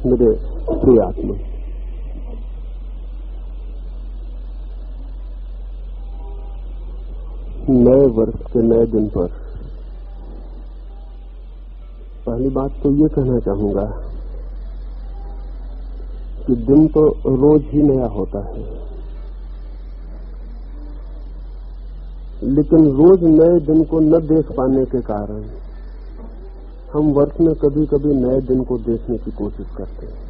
मेरे प्रिय आत्मा, नए वर्ष के नए दिन पर पहली बात तो ये कहना चाहूंगा कि दिन तो रोज ही नया होता है, लेकिन रोज नए दिन को न देख पाने के कारण हम वर्ष में कभी कभी नए दिन को देखने की कोशिश करते हैं।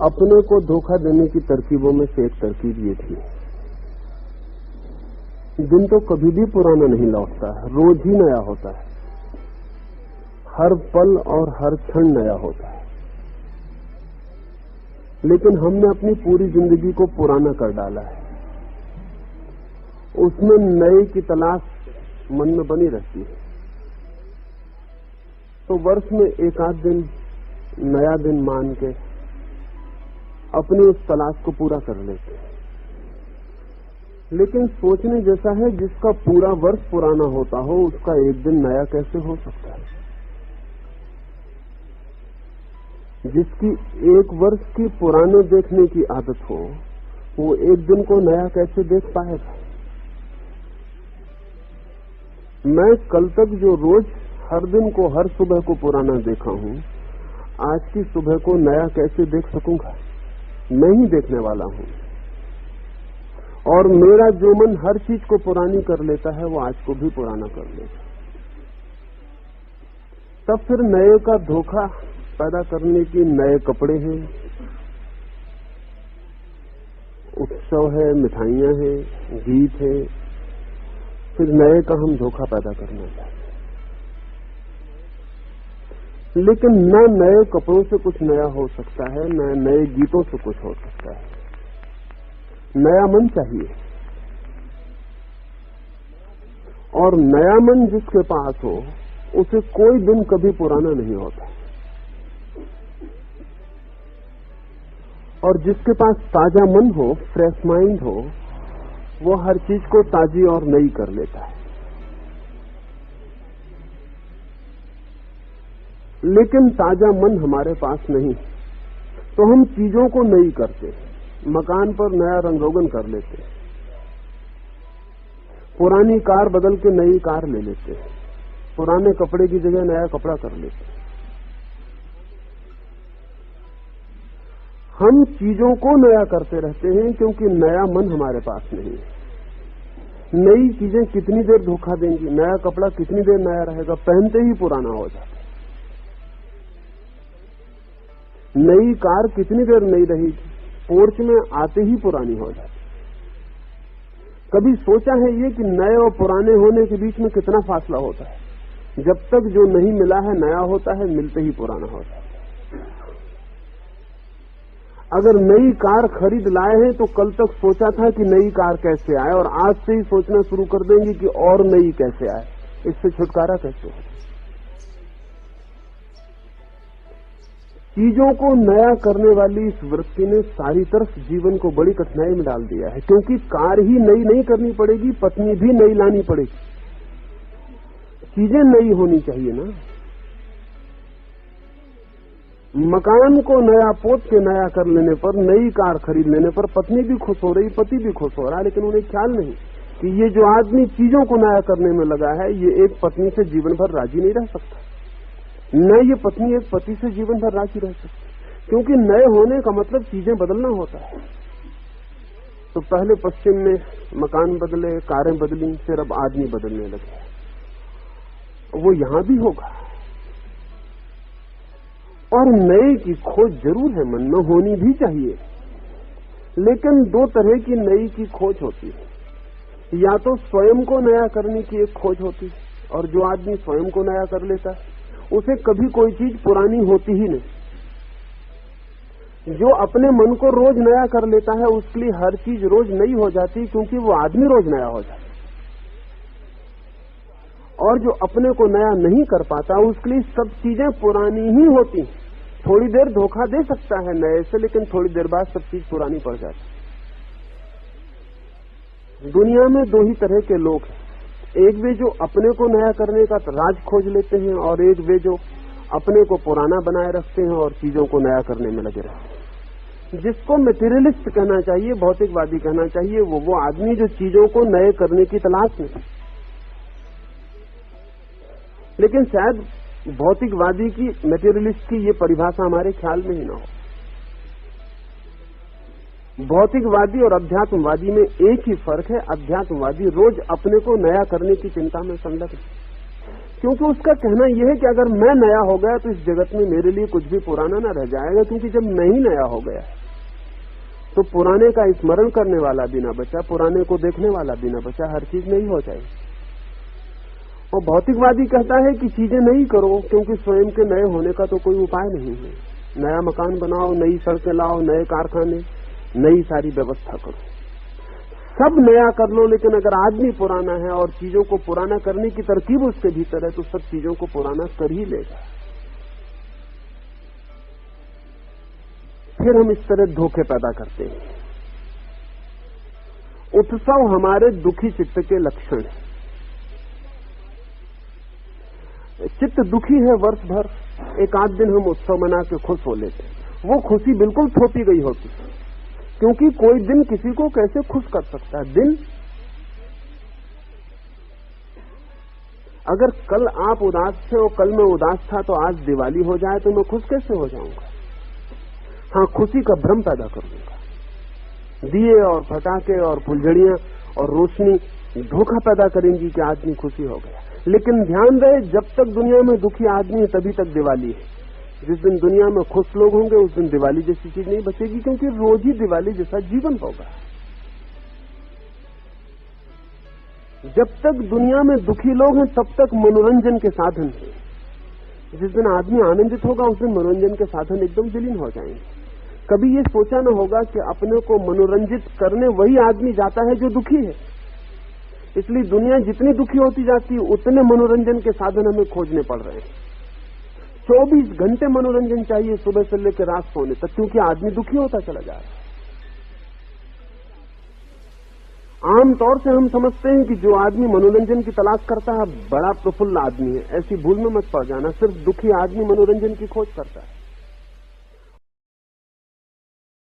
अपने को धोखा देने की तरकीबों में से एक तरकीब ये थी, दिन तो कभी भी पुराना नहीं लौटता है, रोज ही नया होता है, हर पल और हर क्षण नया होता है। लेकिन हमने अपनी पूरी जिंदगी को पुराना कर डाला है, उसमें नए की तलाश मन में बनी रहती है। तो वर्ष में एक आध दिन नया दिन मान के अपनी उस तलाश को पूरा कर लेते हैं। लेकिन सोचने जैसा है, जिसका पूरा वर्ष पुराना होता हो उसका एक दिन नया कैसे हो सकता है? जिसकी एक वर्ष की पुराने देखने की आदत हो वो एक दिन को नया कैसे देख पाएगा? मैं कल तक जो रोज हर दिन को, हर सुबह को पुराना देखा हूं, आज की सुबह को नया कैसे देख सकूंगा? मैं ही देखने वाला हूं, और मेरा जो मन हर चीज को पुरानी कर लेता है वो आज को भी पुराना कर लेता। तब फिर नए का धोखा पैदा करने की नए कपड़े हैं, उत्सव है, मिठाइयां हैं, गीत है, फिर नए का हम धोखा पैदा करना चाहते हैं। लेकिन न नए कपड़ों से कुछ नया हो सकता है, न नए गीतों से कुछ हो सकता है। नया मन चाहिए, और नया मन जिसके पास हो उसे कोई दिन कभी पुराना नहीं होता, और जिसके पास ताजा मन हो, फ्रेश माइंड हो, वो हर चीज को ताजी और नई कर लेता है। लेकिन ताजा मन हमारे पास नहीं, तो हम चीजों को नई करते, मकान पर नया रंगरोगन कर लेते, पुरानी कार बदल के नई कार ले लेते, पुराने कपड़े की जगह नया कपड़ा कर लेते। हम चीजों को नया करते रहते हैं क्योंकि नया मन हमारे पास नहीं है। नई चीजें कितनी देर धोखा देंगी, नया कपड़ा कितनी देर नया रहेगा, पहनते ही पुराना हो जाता। नई कार कितनी देर नई रहेगी, पोर्च में आते ही पुरानी हो जाती। कभी सोचा है ये कि नए और पुराने होने के बीच में कितना फासला होता है? जब तक जो नहीं मिला है नया होता है, मिलते ही पुराना होता है। अगर नई कार खरीद लाए हैं तो कल तक सोचा था कि नई कार कैसे आए, और आज से ही सोचना शुरू कर देंगे कि और नई कैसे आए। इससे छुटकारा कैसे हो? चीजों को नया करने वाली इस वृत्ति ने सारी तरफ जीवन को बड़ी कठिनाई में डाल दिया है, क्योंकि कार ही नई नहीं करनी पड़ेगी, पत्नी भी नई लानी पड़ेगी, चीजें नई होनी चाहिए ना। मकान को नया पोत के नया कर लेने पर, नई कार खरीद लेने पर पत्नी भी खुश हो रही, पति भी खुश हो रहा है, लेकिन उन्हें ख्याल नहीं कि ये जो आदमी चीजों को नया करने में लगा है, ये एक पत्नी से जीवन भर राजी नहीं रह सकता, न ये पत्नी एक पति से जीवन भर राजी रह सकती, क्योंकि नए होने का मतलब चीजें बदलना होता है। तो पहले पश्चिम में मकान बदले, कारें बदली, फिर अब आदमी बदलने लगे। वो यहां भी होगा, और नए की खोज जरूर है, मन में होनी भी चाहिए। लेकिन दो तरह की नई की खोज होती है, या तो स्वयं को नया करने की एक खोज होती है, और जो आदमी स्वयं को नया कर लेता है उसे कभी कोई चीज पुरानी होती ही नहीं। जो अपने मन को रोज नया कर लेता है उसके लिए हर चीज रोज नई हो जाती, क्योंकि वो आदमी रोज नया हो जाता। और जो अपने को नया नहीं कर पाता उसके लिए सब चीजें पुरानी ही होती। थोड़ी देर धोखा दे सकता है नए से, लेकिन थोड़ी देर बाद सब चीज पुरानी पड़ जाती। दुनिया में दो ही तरह के लोग हैं, एक वे जो अपने को नया करने का राज खोज लेते हैं, और एक वे जो अपने को पुराना बनाए रखते हैं और चीजों को नया करने में लगे रहते हैं। जिसको मटेरियलिस्ट कहना चाहिए, भौतिकवादी कहना चाहिए, वो आदमी जो चीजों को नए करने की तलाश में है। लेकिन शायद भौतिकवादी की, मटेरियलिस्ट की ये परिभाषा हमारे ख्याल में ही ना हो। भौतिकवादी और अध्यात्मवादी में एक ही फर्क है, अध्यात्मवादी रोज अपने को नया करने की चिंता में संलग्न है, क्योंकि उसका कहना यह है कि अगर मैं नया हो गया तो इस जगत में मेरे लिए कुछ भी पुराना न रह जाएगा, क्योंकि जब मैं ही नया हो गया तो पुराने का स्मरण करने वाला भी ना बचा, पुराने को देखने वाला भी ना बचा, हर चीज नई हो जाएगी। और भौतिकवादी कहता है कि चीजें नई करो, क्योंकि स्वयं के नए होने का तो कोई उपाय नहीं है। नया मकान बनाओ, नई सड़कें लाओ, नए कारखाने, नई सारी व्यवस्था करो, सब नया कर लो, लेकिन अगर आदमी पुराना है और चीजों को पुराना करने की तरकीब उसके भीतर है तो सब चीजों को पुराना कर ही लेगा। फिर हम इस तरह धोखे पैदा करते हैं। उत्सव हमारे दुखी चित्त के लक्षण है। चित्त दुखी है वर्ष भर, एक आध दिन हम उत्सव मना के खुश हो लेते हैं। वो खुशी बिल्कुल थोपी गई होती, क्योंकि कोई दिन किसी को कैसे खुश कर सकता है। दिन, अगर कल आप उदास थे और कल मैं उदास था तो आज दिवाली हो जाए तो मैं खुश कैसे हो जाऊंगा? हाँ, खुशी का भ्रम पैदा करूंगा। दिए और पटाखे और फुलझड़ियां और रोशनी धोखा पैदा करेंगी कि आदमी खुशी हो गया। लेकिन ध्यान रहे, जब तक दुनिया में दुखी आदमी है तभी तक दिवाली है। जिस दिन दुनिया में खुश लोग होंगे उस दिन दिवाली जैसी चीज नहीं बचेगी, क्योंकि रोज ही दिवाली जैसा जीवन होगा। जब तक दुनिया में दुखी लोग हैं तब तक मनोरंजन के साधन हैं। जिस दिन आदमी आनंदित होगा उस दिन मनोरंजन के साधन एकदम विलीन हो जाएंगे। कभी ये सोचा न होगा कि अपने को मनोरंजित करने वही आदमी जाता है जो दुखी है। इसलिए दुनिया जितनी दुखी होती जाती है उतने मनोरंजन के साधन हमें खोजने पड़ रहे हैं। 24 घंटे मनोरंजन चाहिए सुबह से लेकर रात सोने तक, क्योंकि आदमी दुखी होता चला जा रहा है। आमतौर से हम समझते हैं कि जो आदमी मनोरंजन की तलाश करता है बड़ा प्रफुल्ल आदमी है। ऐसी भूल में मत पड़ जाना, सिर्फ दुखी आदमी मनोरंजन की खोज करता है।